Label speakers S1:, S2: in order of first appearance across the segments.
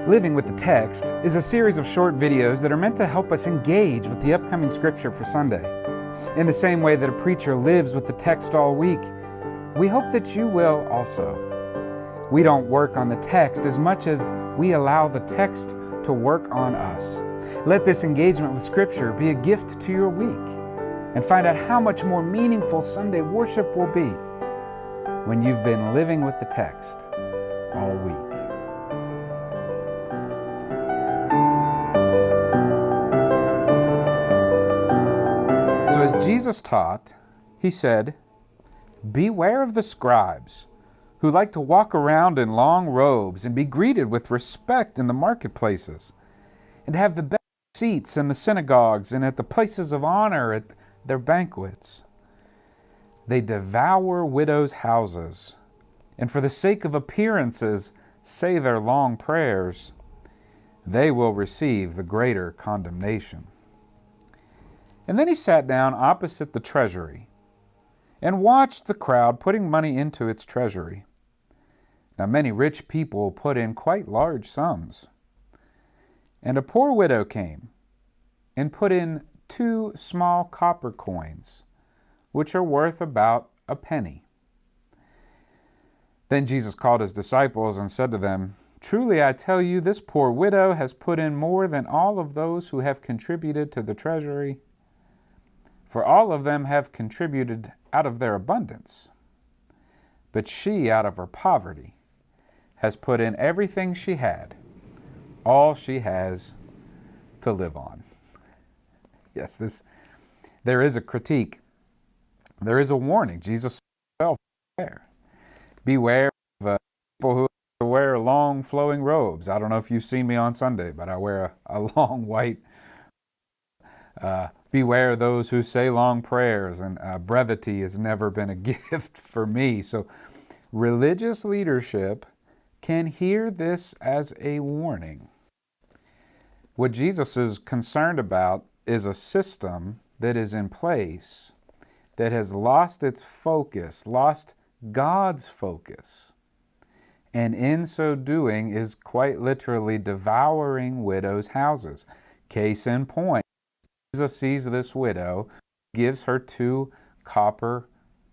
S1: Living with the Text is a series of short videos that are meant to help us engage with the upcoming scripture for Sunday. In the same way that a preacher lives with the text all week, we hope that you will also. We don't work on the text as much as we allow the text to work on us. Let this engagement with Scripture be a gift to your week, and find out how much more meaningful Sunday worship will be when you've been living with the text all week. So as Jesus taught, he said, "Beware of the scribes who like to walk around in long robes and be greeted with respect in the marketplaces, and have the best seats in the synagogues and at the places of honor at their banquets. They devour widows' houses, and for the sake of appearances say their long prayers. They will receive the greater condemnation." And then he sat down opposite the treasury and watched the crowd putting money into its treasury. Now many rich people put in quite large sums. And a poor widow came and put in 2 small copper coins, which are worth about a penny. Then Jesus called his disciples and said to them, "Truly I tell you, this poor widow has put in more than all of those who have contributed to the treasury. For all of them have contributed out of their abundance. But she, out of her poverty, has put in everything she had, all she has to live on." Yes, there is a critique. There is a warning. Jesus himself there. Beware of people who wear long flowing robes. I don't know if you've seen me on Sunday, but I wear a long white. Beware those who say long prayers, and brevity has never been a gift for me. So religious leadership can hear this as a warning. What Jesus is concerned about is a system that is in place that has lost its focus, lost God's focus, and in so doing is quite literally devouring widows' houses. Case in point, Jesus sees this widow, gives her 2 copper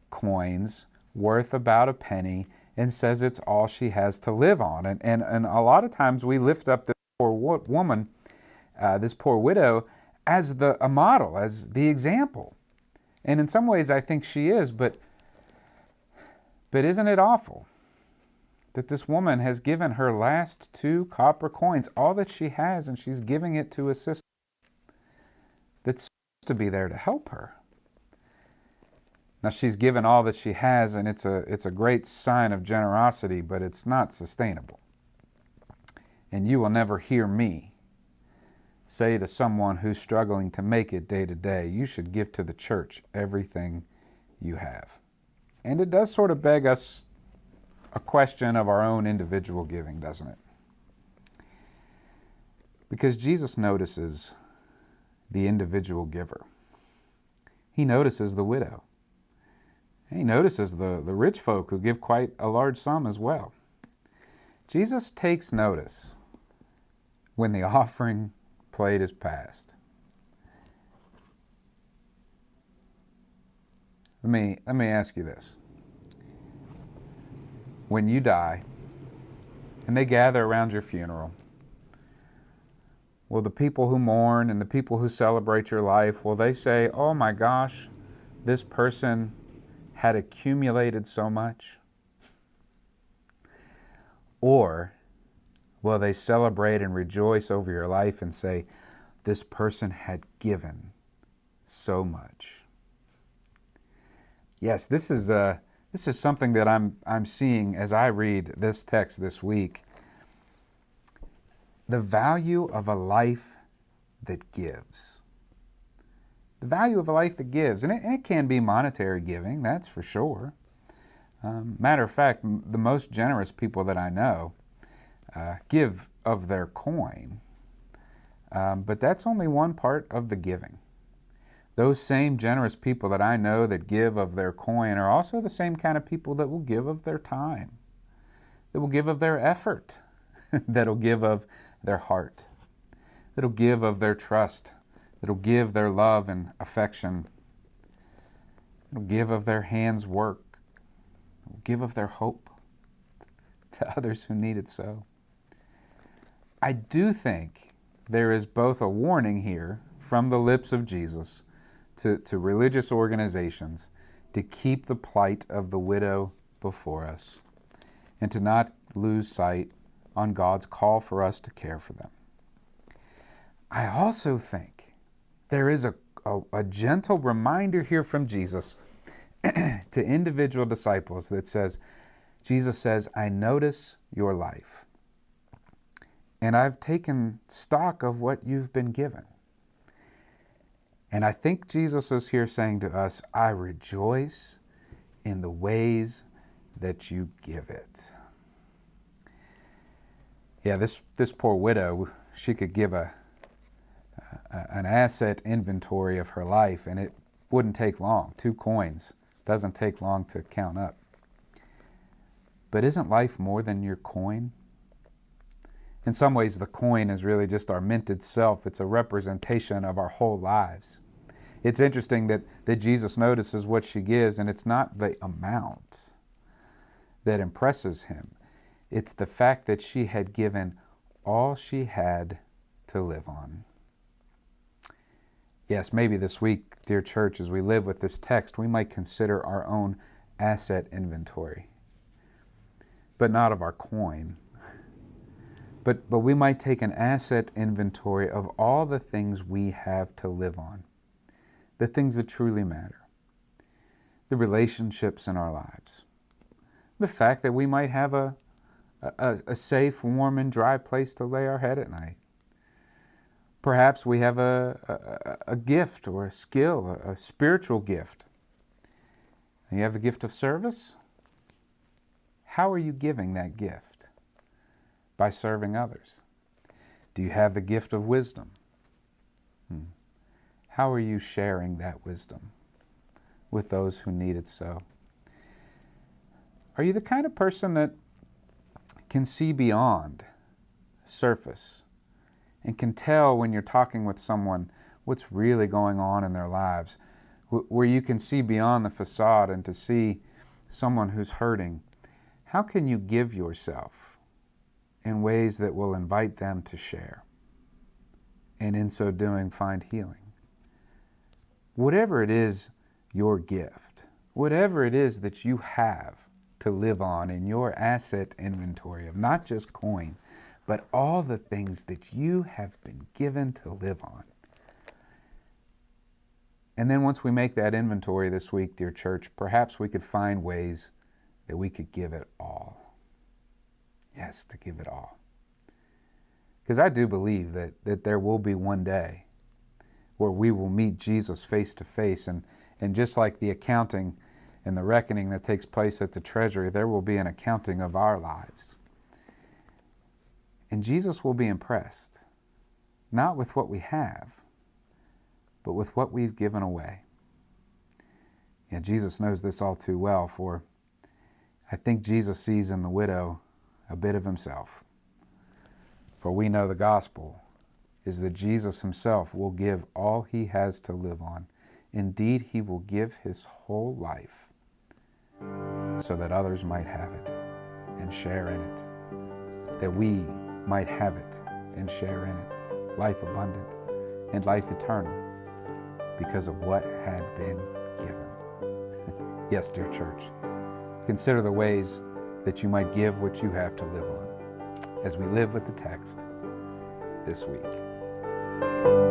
S1: coins worth about a penny, and says it's all she has to live on. And a lot of times we lift up this poor woman, this poor widow, as a model, as the example. And in some ways I think she is, but isn't it awful that this woman has given her last 2 copper coins, all that she has, and she's giving it to a sister that's supposed to be there to help her. Now she's given all that she has, and it's a great sign of generosity, but it's not sustainable. And you will never hear me say to someone who's struggling to make it day to day, you should give to the church everything you have. And it does sort of beg us a question of our own individual giving, doesn't it? Because Jesus notices the individual giver. He notices the widow. He notices the rich folk who give quite a large sum as well. Jesus takes notice when the offering plate is passed. Let me ask you this. When you die and they gather around your funeral, will the people who mourn and the people who celebrate your life, will they say, "Oh my gosh, this person had accumulated so much"? Or will they celebrate and rejoice over your life and say, "This person had given so much"? Yes, this is something that I'm seeing as I read this text this week. The value of a life that gives. The value of a life that gives. And it can be monetary giving, that's for sure. Matter of fact, the most generous people that I know give of their coin. But that's only one part of the giving. Those same generous people that I know that give of their coin are also the same kind of people that will give of their time, that will give of their effort, that'll give of their heart, that'll give of their trust, that'll give their love and affection, that'll give of their hands' work, that'll give of their hope to others who need it so. I do think there is both a warning here from the lips of Jesus to religious organizations to keep the plight of the widow before us and to not lose sight on God's call for us to care for them. I also think there is a gentle reminder here from Jesus to individual disciples that says, Jesus says, I notice your life, and I've taken stock of what you've been given. And I think Jesus is here saying to us, I rejoice in the ways that you give it. Yeah, this poor widow, she could give an asset inventory of her life, and it wouldn't take long. 2 coins doesn't take long to count up. But isn't life more than your coin? In some ways, the coin is really just our minted self. It's a representation of our whole lives. It's interesting that Jesus notices what she gives, and it's not the amount that impresses him. It's the fact that she had given all she had to live on. Yes, maybe this week, dear church, as we live with this text, we might consider our own asset inventory, but not of our coin. But we might take an asset inventory of all the things we have to live on, the things that truly matter, the relationships in our lives, the fact that we might have a safe, warm, and dry place to lay our head at night. Perhaps we have a gift or a skill, a spiritual gift. You have the gift of service. How are you giving that gift? By serving others. Do you have the gift of wisdom? How are you sharing that wisdom with those who need it so? Are you the kind of person that can see beyond surface and can tell when you're talking with someone what's really going on in their lives, where you can see beyond the facade and to see someone who's hurting? How can you give yourself in ways that will invite them to share, and in so doing find healing? Whatever it is your gift, whatever it is that you have to live on in your asset inventory of not just coin, but all the things that you have been given to live on. And then once we make that inventory this week, dear church, perhaps we could find ways that we could give it all. Yes, to give it all. Because I do believe that there will be one day where we will meet Jesus face to face, and just like the accounting and the reckoning that takes place at the treasury, there will be an accounting of our lives. And Jesus will be impressed, not with what we have, but with what we've given away. Yeah, Jesus knows this all too well, for I think Jesus sees in the widow a bit of himself. For we know the gospel is that Jesus himself will give all he has to live on. Indeed, he will give his whole life so that others might have it and share in it, that we might have it and share in it, life abundant and life eternal, because of what had been given. Yes, dear church, consider the ways that you might give what you have to live on as we live with the text this week.